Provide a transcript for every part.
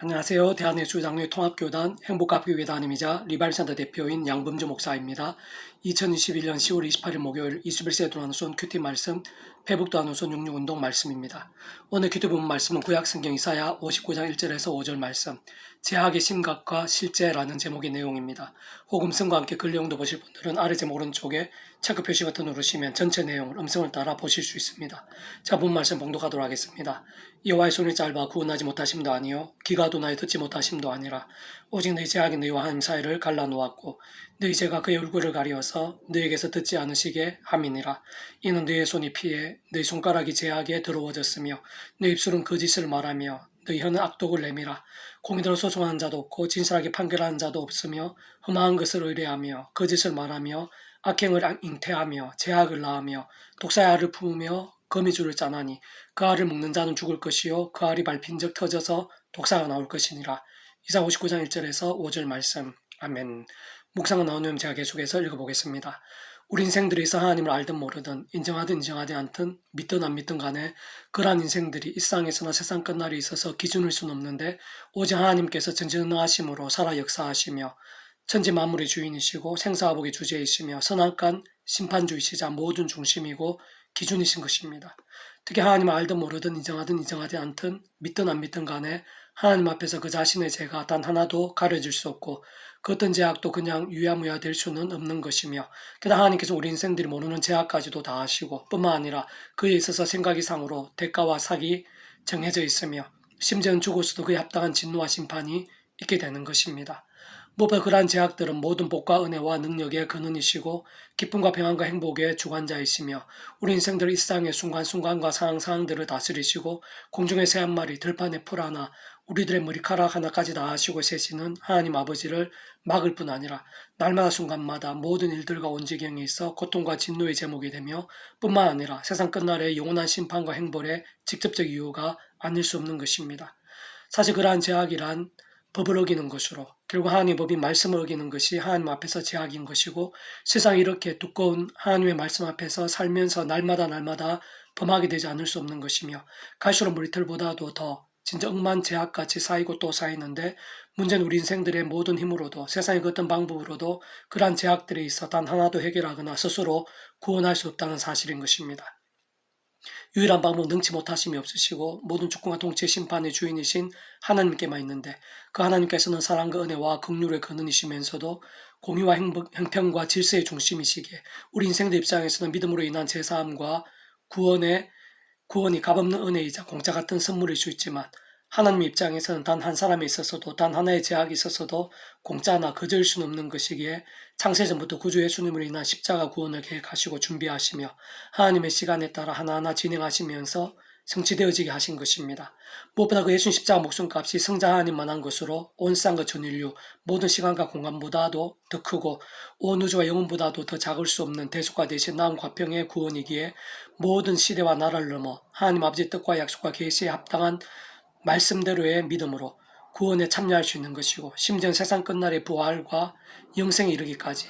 안녕하세요. 대한예수장로회 통합교단 행복학교교단임이자 리발센터 대표인 양범주 목사입니다. 2021년 10월 28일 목요일 21세 도나누손 큐티 말씀 페북도나누손 66운동 말씀입니다. 오늘 큐티 본문 말씀은 구약성경 이사야 59장 1절에서 5절 말씀 제약의 심각과 실제라는 제목의 내용입니다. 혹음성과 함께 글 내용도 보실 분들은 아래 제목 오른쪽에 체크 표시 버튼 누르시면 전체 내용을 음성을 따라 보실 수 있습니다. 자, 본문 말씀 봉독하도록 하겠습니다. 여호와의 손이 짧아 구원하지 못하심도 아니요 귀가 도나에 듣지 못하심도 아니라 오직 너희 제약이 너희와 하나님 사이를 갈라놓았고 너희 죄가 그의 얼굴을 가리워서 너희에게서 듣지 않으시게 함이니라. 이는 너희의 손이 피해 너희 손가락이 제약에 더러워졌으며 너희 입술은 거짓을 말하며 너희 혀는 악독을 내밀어 공의대로 소송하는 자도 없고 진실하게 판결하는 자도 없으며 흠한 것을 의뢰하며 거짓을 말하며 악행을 잉태하며 제약을 낳으며 독사의 알을 품으며 거미줄을 짜나니 그 알을 먹는 자는 죽을 것이요 그 알이 밟힌즉 터져서 독사가 나올 것이니라. 이사 59장 1절에서 5절 말씀. 아멘. 묵상을 나온 후에 제가 계속해서 읽어보겠습니다. 우리 인생들이 있어 하나님을 알든 모르든 인정하든 인정하지 않든 믿든 안 믿든 간에 그러한 인생들이 이 세상에서나 세상 끝날에 있어서 기준일 수는 없는데 오직 하나님께서 전지전능하심으로 살아 역사하시며 천지 만물의 주인이시고 생사화복의 주제이시며 선악간 심판주이시자 모든 중심이고 기준이신 것입니다. 특히 하나님을 알든 모르든 인정하든 인정하지 않든 믿든 안 믿든 간에 하나님 앞에서 그 자신의 죄가 단 하나도 가려질 수 없고 그 어떤 죄악도 그냥 유야무야 될 수는 없는 것이며 게다가 하나님께서 우리 인생들이 모르는 죄악까지도 다 아시고 뿐만 아니라 그에 있어서 생각 이상으로 대가와 삭이 정해져 있으며 심지어는 죽어서도 그에 합당한 진노와 심판이 있게 되는 것입니다. 무엇보다 그러한 제약들은 모든 복과 은혜와 능력의 근원이시고 기쁨과 평안과 행복의 주관자이시며 우리 인생들 일상의 순간순간과 상황상황들을 다스리시고 공중의 새 한 마리 들판의 풀 하나 우리들의 머리카락 하나까지 다 아시고 세시는 하나님 아버지를 막을 뿐 아니라 날마다 순간마다 모든 일들과 온지경에 있어 고통과 진노의 제목이 되며 뿐만 아니라 세상 끝날의 영원한 심판과 행벌의 직접적 이유가 아닐 수 없는 것입니다. 사실 그러한 제약이란 법을 어기는 것으로 결국 하나님의 법인 말씀을 어기는 것이 하나님 앞에서 제약인 것이고 세상에 이렇게 두꺼운 하나님의 말씀 앞에서 살면서 날마다 범하게 되지 않을 수 없는 것이며 갈수록 머리털보다도 더 진짜 억만 제약같이 쌓이고 또 쌓이는데 문제는 우리 인생들의 모든 힘으로도 세상의 그 어떤 방법으로도 그러한 제약들에 있어 단 하나도 해결하거나 스스로 구원할 수 없다는 사실인 것입니다. 유일한 방법은 능치 못하심이 없으시고 모든 주권과 통치의 심판의 주인이신 하나님께만 있는데 그 하나님께서는 사랑과 은혜와 긍휼의 근원이시면서도 공의와 형평과 질서의 중심이시기에 우리 인생들 입장에서는 믿음으로 인한 제사함과 구원이 값없는 은혜이자 공짜 같은 선물일 수 있지만 하나님 입장에서는 단 한 사람에 있어서도 단 하나의 제약이 있어서도 공짜나 거저일 수는 없는 것이기에 창세전부터 구주 예수님으로 인한 십자가 구원을 계획하시고 준비하시며 하나님의 시간에 따라 하나하나 진행하시면서 성취되어지게 하신 것입니다. 무엇보다 그 예수님 십자가 목숨값이 성자 하나님만한 것으로 온 세상과 전 인류 모든 시간과 공간보다도 더 크고 온 우주와 영혼보다도 더 작을 수 없는 대속과 대신 나은 과평의 구원이기에 모든 시대와 나라를 넘어 하나님 아버지의 뜻과 약속과 계시에 합당한 말씀대로의 믿음으로 구원에 참여할 수 있는 것이고 심지어 세상 끝날의 부활과 영생에 이르기까지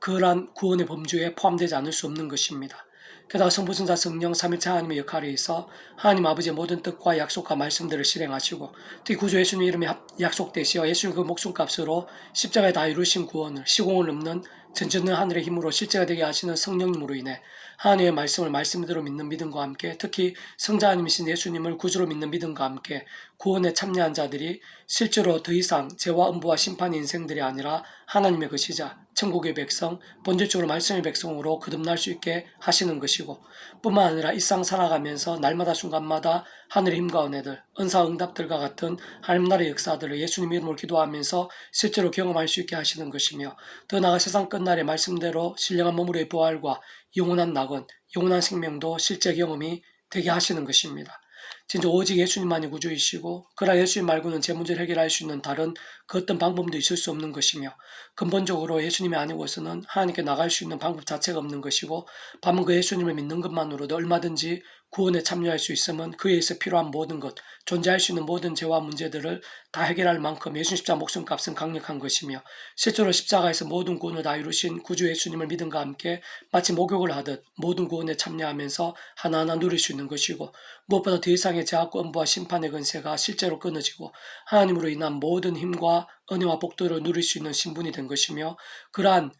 그러한 구원의 범주에 포함되지 않을 수 없는 것입니다. 게다가 성부, 성자, 성령, 삼위일체 하나님의 역할에 있어 하나님 아버지의 모든 뜻과 약속과 말씀들을 실행하시고 특히 구주 예수님 이름에 약속되시어 예수님 그 목숨값으로 십자가에 다 이루신 구원을 시공을 넘는 전전능 하늘의 힘으로 실제가 되게 하시는 성령님으로 인해 하나님의 말씀을 말씀대로 믿는 믿음과 함께 특히 성자 하나님이신 예수님을 구주로 믿는 믿음과 함께 구원에 참여한 자들이 실제로 더 이상 죄와 음부와 심판의 인생들이 아니라 하나님의 것이자 천국의 백성, 본질적으로 말씀의 백성으로 거듭날 수 있게 하시는 것이고 뿐만 아니라 일상 살아가면서 날마다 순간마다 하늘의 힘과 은혜들, 은사 응답들과 같은 하나님 나라의 역사들을 예수님 이름으로 기도하면서 실제로 경험할 수 있게 하시는 것이며 더 나아가 세상 끝날의 말씀대로 신령한 몸으로의 부활과 영원한 낙원, 영원한 생명도 실제 경험이 되게 하시는 것입니다. 진짜 오직 예수님만이 구주이시고 그러나 예수님 말고는 제 문제를 해결할 수 있는 다른 그 어떤 방법도 있을 수 없는 것이며 근본적으로 예수님이 아니고서는 하나님께 나갈 수 있는 방법 자체가 없는 것이고 반면 그 예수님을 믿는 것만으로도 얼마든지 구원에 참여할 수 있으면 그에 있어 필요한 모든 것, 존재할 수 있는 모든 죄와 문제들을 다 해결할 만큼 예수 십자가 목숨값은 강력한 것이며 실제로 십자가에서 모든 구원을 다 이루신 구주 예수님을 믿음과 함께 마치 목욕을 하듯 모든 구원에 참여하면서 하나하나 누릴 수 있는 것이고 무엇보다 더 이상의 죄악과 음부와 심판의 근세가 실제로 끊어지고 하나님으로 인한 모든 힘과 은혜와 복들을 누릴 수 있는 신분이 된 것이며 그러한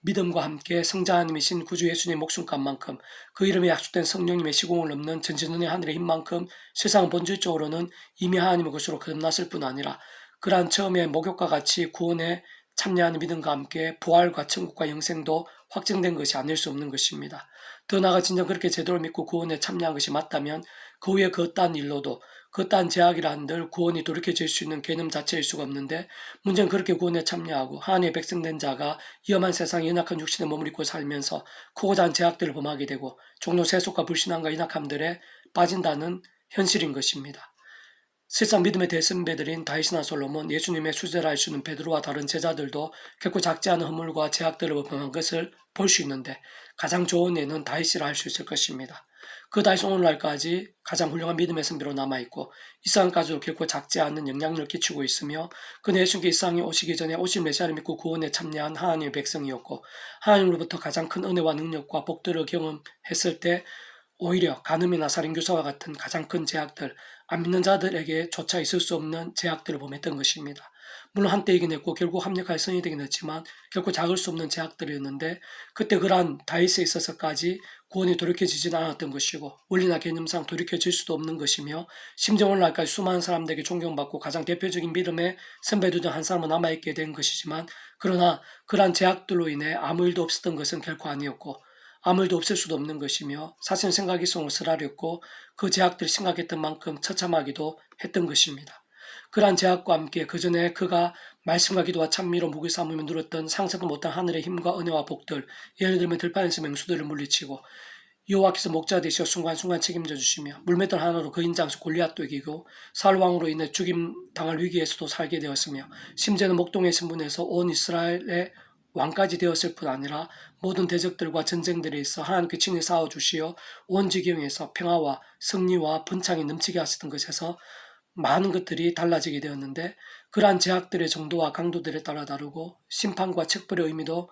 믿음과 함께 성자하나님이신 구주 예수님의 목숨값만큼 그 이름에 약속된 성령님의 시공을 넘는 전지전능의 하늘의 힘만큼 세상 본질적으로는 이미 하나님의 것으로 거듭났을 뿐 아니라 그러한 처음에 목욕과 같이 구원에 참여하는 믿음과 함께 부활과 천국과 영생도 확정된 것이 아닐 수 없는 것입니다. 더 나아가 진정 그렇게 제대로 믿고 구원에 참여한 것이 맞다면 그 후에 그 어떠한 일로도 그 어떠한 제약이라 한들 구원이 돌이켜질 수 있는 개념 자체일 수가 없는데 문제는 그렇게 구원에 참여하고 하나님의 백성된 자가 위험한 세상에 연약한 육신에 몸을 입고 살면서 크고 작은 제약들을 범하게 되고 종로 세속과 불신앙과 인악함들에 빠진다는 현실인 것입니다. 실상 믿음의 대선배들인 다윗이나 솔로몬, 예수님의 수제라 할 수 있는 베드로와 다른 제자들도 결코 작지 않은 허물과 제약들을 범한 것을 볼 수 있는데 가장 좋은 예는 다윗이라 할 수 있을 것입니다. 그 다윗은 오늘날까지 가장 훌륭한 믿음의 선배로 남아있고 이 세상까지도 결코 작지 않은 영향력을 끼치고 있으며 그는 예수님께 이 세상에 오시기 전에 오실 메시아를 믿고 구원에 참여한 하나님의 백성이었고 하나님으로부터 가장 큰 은혜와 능력과 복들을 경험했을 때 오히려 간음이나 살인교사와 같은 가장 큰 제약들, 안 믿는 자들에게 조차 있을 수 없는 제약들을 범했던 것입니다. 물론 한때 이긴 했고 결국 합력할 선이 되긴 했지만 결코 작을 수 없는 제약들이었는데 그때 그러한 다윗에 있어서까지 구원이 돌이켜지진 않았던 것이고 원리나 개념상 돌이켜질 수도 없는 것이며 심지어 오늘날까지 수많은 사람들에게 존경받고 가장 대표적인 믿음의 선배들 중 한 사람은 남아있게 된 것이지만 그러나 그러한 제약들로 인해 아무 일도 없었던 것은 결코 아니었고 아무 일도 없을 수도 없는 것이며 사실은 생각이 속을 쓰라렸고 그 제약들이 심각했던 만큼 처참하기도 했던 것입니다. 그러한 제약과 함께 그 전에 그가 말씀과 기도와 찬미로 무기 삼으며 누렸던 상상도 못한 하늘의 힘과 은혜와 복들, 예를 들면 들판에서 맹수들을 물리치고 여호와께서 목자 되시어 순간순간 책임져 주시며 물맷돌 하나로 그 인장수 골리앗도 이기고 사울왕으로 인해 죽임 당할 위기에서도 살게 되었으며 심지어는 목동의 신분에서 온 이스라엘의 왕까지 되었을 뿐 아니라 모든 대적들과 전쟁들에 있어 하나님께 친히 싸워주시어 온 지경에서 평화와 승리와 번창이 넘치게 하셨던 것에서 많은 것들이 달라지게 되었는데 그러한 제약들의 정도와 강도들에 따라 다르고 심판과 책벌의 의미도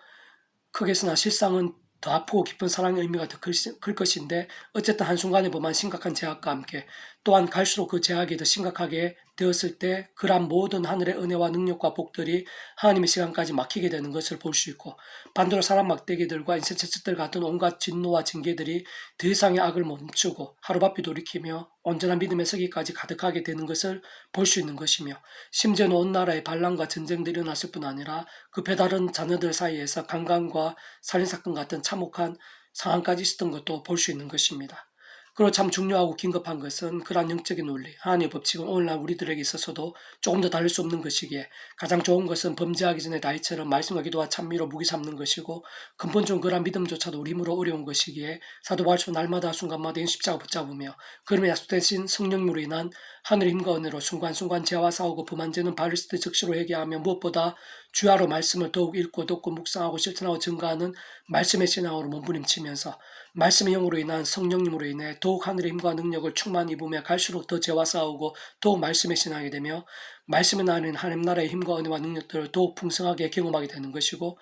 크게서나 실상은 더 아프고 깊은 사랑의 의미가 더 클 것인데 어쨌든 한순간에 범한 심각한 제약과 함께 또한 갈수록 그 제약이 더 심각하게 되었을 때 그러한 모든 하늘의 은혜와 능력과 복들이 하나님의 시간까지 막히게 되는 것을 볼 수 있고 반대로 사람 막대기들과 인센체스들 같은 온갖 진노와 징계들이 더 이상의 악을 멈추고 하루바삐 돌이키며 온전한 믿음의 서기까지 가득하게 되는 것을 볼 수 있는 것이며 심지어는 온 나라에 반란과 전쟁들이 일어났을 뿐 아니라 그 배다른 자녀들 사이에서 강간과 살인사건 같은 참혹한 상황까지 있었던 것도 볼 수 있는 것입니다. 그리고 참 중요하고 긴급한 것은 그러한 영적인 논리, 하나님의 법칙은 오늘날 우리들에게 있어서도 조금 더 다를 수 없는 것이기에 가장 좋은 것은 범죄하기 전에 다윗처럼 말씀과 기도와 찬미로 무기 삼는 것이고 근본적으로 그러한 믿음조차도 우리 힘으로 어려운 것이기에 사도 바울처럼 날마다 순간마다 이 십자가 붙잡으며 그러면 약속되신 성령님으로 인한 하늘의 힘과 은혜로 순간순간 죄와 싸우고 범한 죄는 발리스트 즉시로 회개하며 무엇보다 주야로 말씀을 더욱 읽고 듣고 묵상하고 실천하고 증가하는 말씀의 신앙으로 몸부림치면서 말씀의 영으로 인한 성령님으로 인해 더욱 하늘의 힘과 능력을 충만히 입으며 갈수록 더 죄와 싸우고 더욱 말씀의 신앙이 되며 말씀에 나는 하나님 나라의 힘과 은혜와 능력들을 더욱 풍성하게 경험하게 되는 것이고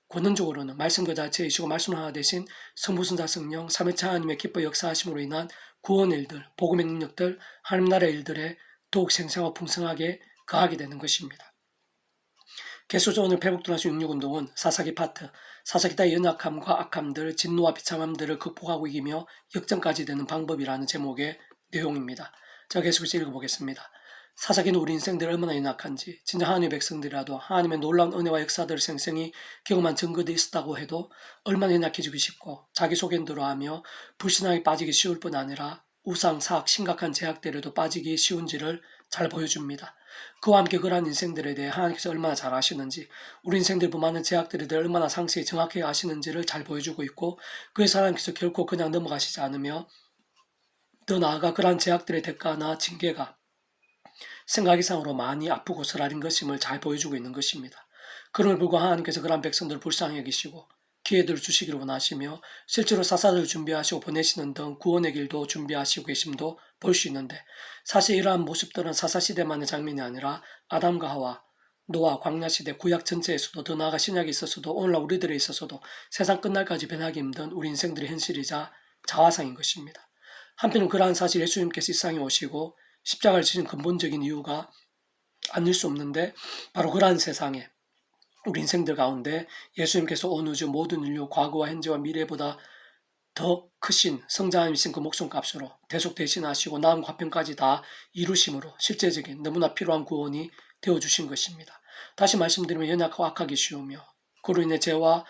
권능적으로는 말씀 그 자체이시고 말씀 하나 대신 성부순자 성령 삼위차 하나님의 기뻐 역사하심으로 인한 구원의 일들, 복음의 능력들, 하나님 나라의 일들에 더욱 생생하고 풍성하게 거하게 되는 것입니다. 개수조 오늘 회복도나시 66운동은 사사기 파트, 사사기 따위 연약함과 악함들, 진노와 비참함들을 극복하고 이기며 역전까지 되는 방법이라는 제목의 내용입니다. 자, 계속해서 읽어보겠습니다. 사사기는 우리 인생들이 얼마나 연약한지, 진짜 하나님의 백성들이라도 하나님의 놀라운 은혜와 역사들을 생생히 경험한 증거들이 있었다고 해도 얼마나 연약해지기 쉽고 자기 소견대로 하며 불신앙에 빠지기 쉬울 뿐 아니라 우상, 사악, 심각한 제약들에도 빠지기 쉬운지를 잘 보여줍니다. 그와 함께 그러한 인생들에 대해 하나님께서 얼마나 잘 아시는지, 우리 인생들 범하는 제약들에 대해 얼마나 상세히 정확하게 아시는지를 잘 보여주고 있고 그래서 하나님께서 결코 그냥 넘어가시지 않으며 더 나아가 그러한 제약들의 대가나 징계가 생각 이상으로 많이 아프고 쓰라린 것임을 잘 보여주고 있는 것입니다. 그럼을 불구하고 하나님께서 그러한 백성들을 불쌍히 여기시고 기회들을 주시기를 원하시며 실제로 사사들을 준비하시고 보내시는 등 구원의 길도 준비하시고 계심도 볼 수 있는데, 사실 이러한 모습들은 사사시대만의 장면이 아니라 아담과 하와, 노아, 광야시대, 구약 전체에서도, 더 나아가 신약에 있어서도, 오늘날 우리들에 있어서도 세상 끝날까지 변하기 힘든 우리 인생들의 현실이자 자화상인 것입니다. 한편은 그러한 사실, 예수님께서 이 세상에 오시고 십자가를 지신 근본적인 이유가 아닐 수 없는데, 바로 그러한 세상에 우리 인생들 가운데 예수님께서 온 우주 모든 인류 과거와 현재와 미래보다 더 크신 성자님이신 그 목숨값으로 대속 대신하시고 나음 화평까지 다 이루심으로 실제적인 너무나 필요한 구원이 되어주신 것입니다. 다시 말씀드리면 연약하고 악하기 쉬우며 그로 인해 죄와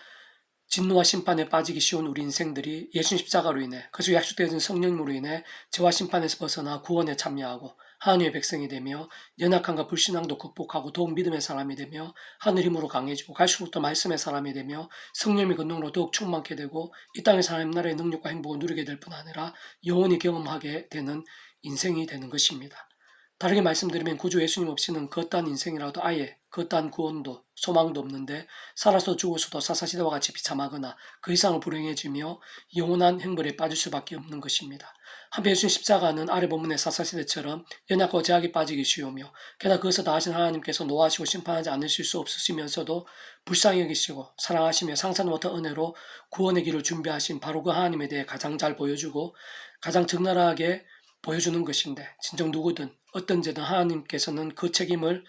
진노와 심판에 빠지기 쉬운 우리 인생들이 예수님 십자가로 인해, 그래서 약속되어진 성령님으로 인해 죄와 심판에서 벗어나 구원에 참여하고 하나님의 백성이 되며 연약함과 불신앙도 극복하고 더욱 믿음의 사람이 되며 하늘 힘으로 강해지고 갈수록 더 말씀의 사람이 되며 성령의 권능으로 더욱 충만케 되고 이 땅에서 하나님 나라의 능력과 행복을 누리게 될 뿐 아니라 영원히 경험하게 되는 인생이 되는 것입니다. 다르게 말씀드리면 구주 예수님 없이는 그 어떠한 인생이라도 아예 그 어떠한 구원도 소망도 없는데, 살아서 죽어서도 사사시대와 같이 비참하거나 그 이상을 불행해지며 영원한 행벌에 빠질 수밖에 없는 것입니다. 한편 예수님 십자가는 아래 본문의 사사시대처럼 연약하고 제약에 빠지기 쉬우며 게다가 그것을 다하신 하나님께서 노하시고 심판하지 않으실 수 없으시면서도 불쌍히 여기시고 사랑하시며 상상도 못한 은혜로 구원의 길을 준비하신 바로 그 하나님에 대해 가장 잘 보여주고 가장 적나라하게 보여주는 것인데, 진정 누구든 어떤 죄든 하나님께서는 그 책임을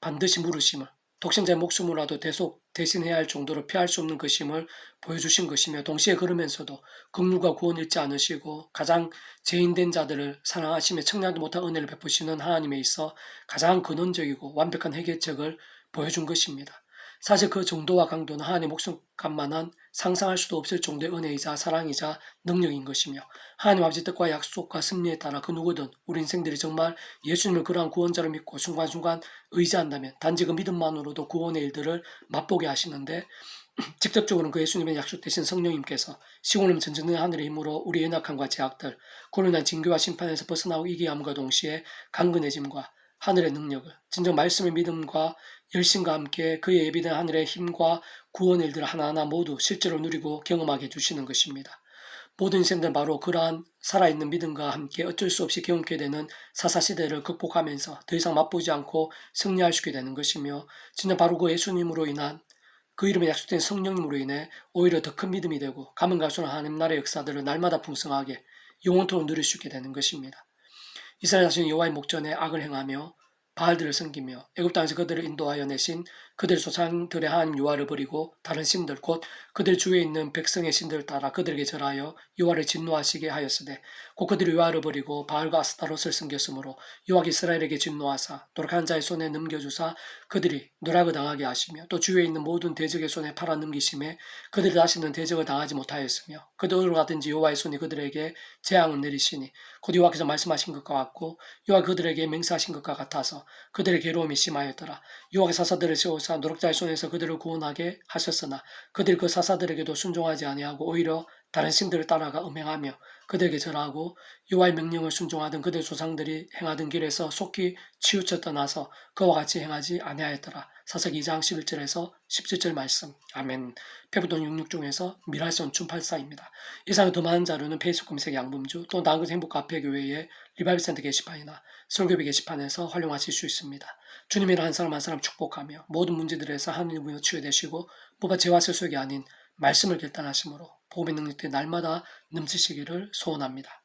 반드시 물으심을, 독생자의 목숨으로라도 대신해야 할 정도로 피할 수 없는 것임을 보여주신 것이며, 동시에 그러면서도 긍휼과 구원을 잃지 않으시고 가장 죄인된 자들을 사랑하시며 청량도 못한 은혜를 베푸시는 하나님에 있어 가장 근원적이고 완벽한 해결책을 보여준 것입니다. 사실 그 정도와 강도는 하나님의 목숨값만한 상상할 수도 없을 정도의 은혜이자 사랑이자 능력인 것이며, 하나님 아버지 뜻과 약속과 승리에 따라 그 누구든 우리 인생들이 정말 예수님을 그러한 구원자로 믿고 순간순간 의지한다면 단지 그 믿음만으로도 구원의 일들을 맛보게 하시는데, 직접적으로는 그 예수님의 약속되신 성령님께서 시골름 전전의 하늘의 힘으로 우리 연약함과 제약들, 그로 인한 징계와 심판에서 벗어나고 이기함과 동시에 강건해짐과 하늘의 능력을, 진정 말씀의 믿음과 열심과 함께 그의 예비된 하늘의 힘과 구원의 일들을 하나하나 모두 실제로 누리고 경험하게 해주시는 것입니다. 모든 인생들 바로 그러한 살아있는 믿음과 함께 어쩔 수 없이 경험하게 되는 사사시대를 극복하면서 더 이상 맛보지 않고 승리할 수 있게 되는 것이며, 진짜 바로 그 예수님으로 인한, 그 이름에 약속된 성령님으로 인해 오히려 더 큰 믿음이 되고 가면 갈수록 하나님 나라의 역사들을 날마다 풍성하게 영원토록 누릴 수 있게 되는 것입니다. 이스라엘 자손이 여호와의 목전에 악을 행하며 바알들을 섬기며 애굽 땅에서 그들을 인도하여 내신 그들 조상들의 하나님 여호와를 버리고 다른 신들 곧 그들 주위에 있는 백성의 신들을 따라 그들에게 절하여 여호와를 진노하시게 하였으되, 곧 그들이 여호와를 버리고 바알과 아스타롯을 섬겼으므로 여호와가 이스라엘에게 진노하사 노력한 자의 손에 넘겨주사 그들이 노략을 당하게 하시며, 또 주위에 있는 모든 대적의 손에 팔아 넘기심에 그들이 다시는 대적을 당하지 못하였으며, 그들로 가든지 여호와의 손이 그들에게 재앙을 내리시니 곧 여호와께서 말씀하신 것과 같고 여호와 그들에게 맹세하신 것과 같아서 그들의 괴로움이 심하였더라. 여호와께서 사사들을 세우사 노력자의 손에서 그들을 구원하게 하셨으나 그들이 그 사사들에게도 순종하지 아니하고 오히려 다른 신들을 따라가 음행하며 그들에게 절하고 여호와의 명령을 순종하던 그들 조상들이 행하던 길에서 속히 치우쳐 떠나서 그와 같이 행하지 아니하였더라. 사사기 2장 11절에서 17절 말씀. 아멘. 페브돈 66중에서 미랄선 춘팔사입니다. 이상의 더 많은 자료는 페이스북 검색 양범주, 또 나은것 행복카페교회의 리바이브센터 게시판이나 설교비 게시판에서 활용하실 수 있습니다. 주님이라 한 사람 한 사람 축복하며 모든 문제들에서 하나님의 치유되시고 뭐가 죄와 세속이 아닌 말씀을 결단하심으로 복음의 능력들이 날마다 넘치시기를 소원합니다.